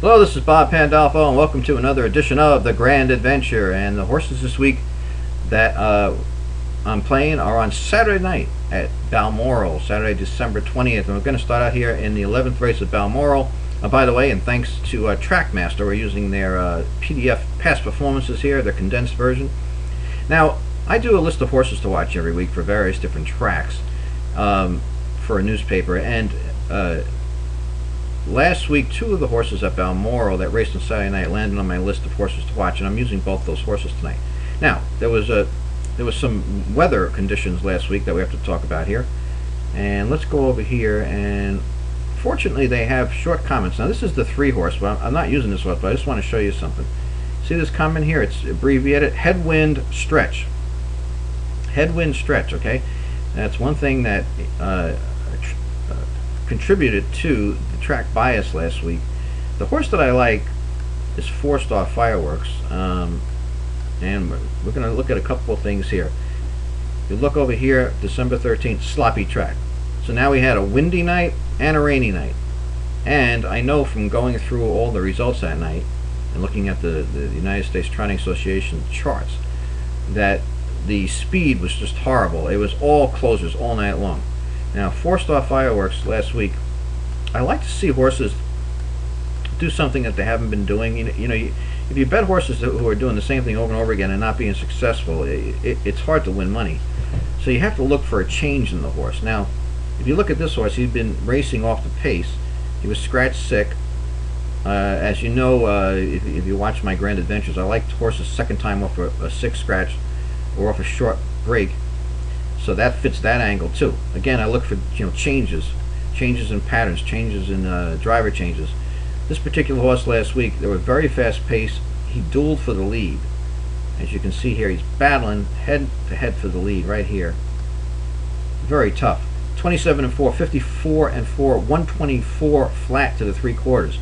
Hello, this is Bob Pandolfo, and welcome to another edition of The Grand Adventure. And the horses this week that I'm playing are on Saturday night at Balmoral, Saturday, December 20th. And we're going to start out here in the 11th race at Balmoral. By the way, and thanks to Trackmaster, we're using their PDF past performances here, their condensed version. Now, I do a list of horses to watch every week for various different tracks for a newspaper, and last week, two of the horses at Balmoral that raced on Saturday night landed on my list of horses to watch, and I'm using both those horses tonight. Now, there was some weather conditions last week that we have to talk about here, and let's go over here. And fortunately, they have short comments. Now, this is the 3-horse, but I'm not using this horse, but I just want to show you something. See this comment here? It's abbreviated headwind stretch. Headwind stretch. Okay, that's one thing that contributed to the track bias last week. The horse that I like is 4-Star Fireworks, and we're going to look at a couple of things here. You look over here, December 13th, sloppy track. So now we had a windy night and a rainy night, and I know from going through all the results that night and looking at the United States Trotting Association charts that the speed was just horrible. It was all closers all night long. Now, 4-Star Fireworks last week, I like to see horses do something that they haven't been doing. If you bet horses who are doing the same thing over and over again and not being successful, it's hard to win money. So you have to look for a change in the horse. Now, if you look at this horse, he's been racing off the pace. He was scratch sick. As you know, if you watch my Grand Adventures, I like horses second time off a sick scratch or off a short break. So that fits that angle too. Again, I look for changes in patterns, changes in driver changes. This particular horse last week, they were very fast paced. He dueled for the lead. As you can see here, he's battling head to head for the lead right here. Very tough. 27-4, 54-4, 124 flat to the 3/4,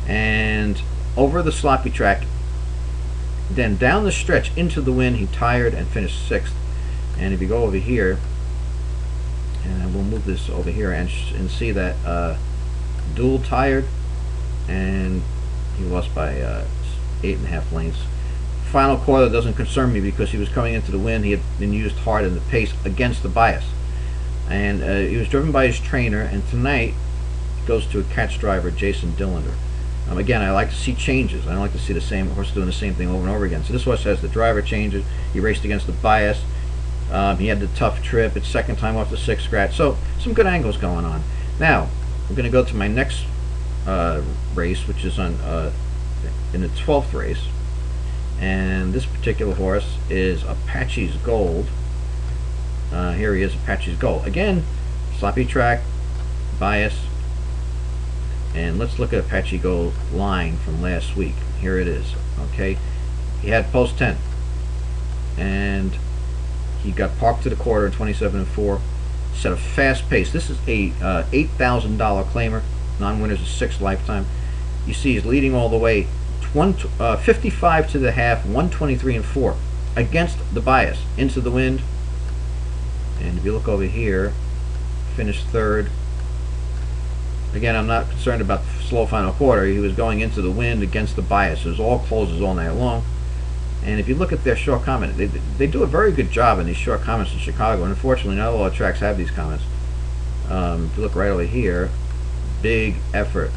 and over the sloppy track. Then down the stretch into the wind, he tired and finished 6th. And if you go over here, and we'll move this over here and see that dual tired, and he lost by 8.5 lengths. Final quarter doesn't concern me because he was coming into the wind. He had been used hard in the pace against the bias, and he was driven by his trainer. And tonight it goes to a catch driver, Jason Dillander. Again, I like to see changes. I don't like to see the same horse doing the same thing over and over again. So this horse has the driver changes. He raced against the bias. He had the tough trip. It's second time off the 6th scratch. So some good angles going on. Now we're going to go to my next race, which is on in the 12th race, and this particular horse is Apache's Gold. Here he is, Apache's Gold. Again, sloppy track, bias, and let's look at Apache Gold line from last week. Here it is. Okay, he had post 10, and he got parked to the quarter in 27-4. Set a fast pace. This is a $8,000 claimer. Non-winners is 6 lifetime. You see he's leading all the way. 55 to the half, 123-4 against the bias into the wind. And if you look over here, finished 3rd. Again, I'm not concerned about the slow final quarter. He was going into the wind against the bias. It was all closes all night long. And if you look at their short comment, they do a very good job in these short comments in Chicago. And unfortunately, not all the tracks have these comments. If you look right over here, big effort,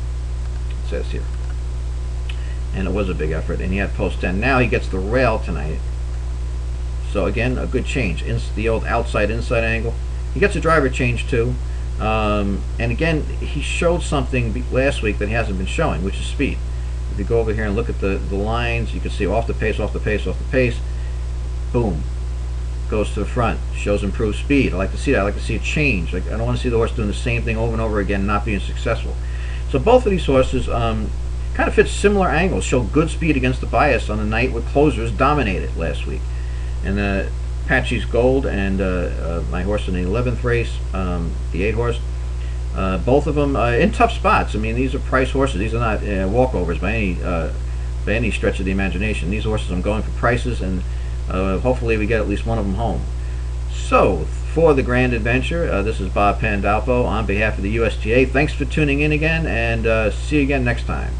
it says here. And it was a big effort. And he had post 10. Now he gets the rail tonight. So again, a good change. The old outside-inside angle. He gets a driver change too. And again, he showed something last week that he hasn't been showing, which is speed. If you go over here and look at the lines, you can see off the pace, off the pace, off the pace. Boom. Goes to the front. Shows improved speed. I like to see that. I like to see a change. I don't want to see the horse doing the same thing over and over again and not being successful. So both of these horses kind of fit similar angles. Show good speed against the bias on a night where closers dominated last week. And Apache's Gold and my horse in the 11th race, the 8-horse, both of them in tough spots. I mean, these are price horses. These are not walkovers by any stretch of the imagination. These horses I'm going for prices, and hopefully we get at least one of them home. So for the Grand Adventure, this is Bob Pandolfo on behalf of the USTA. Thanks for tuning in again, and see you again next time.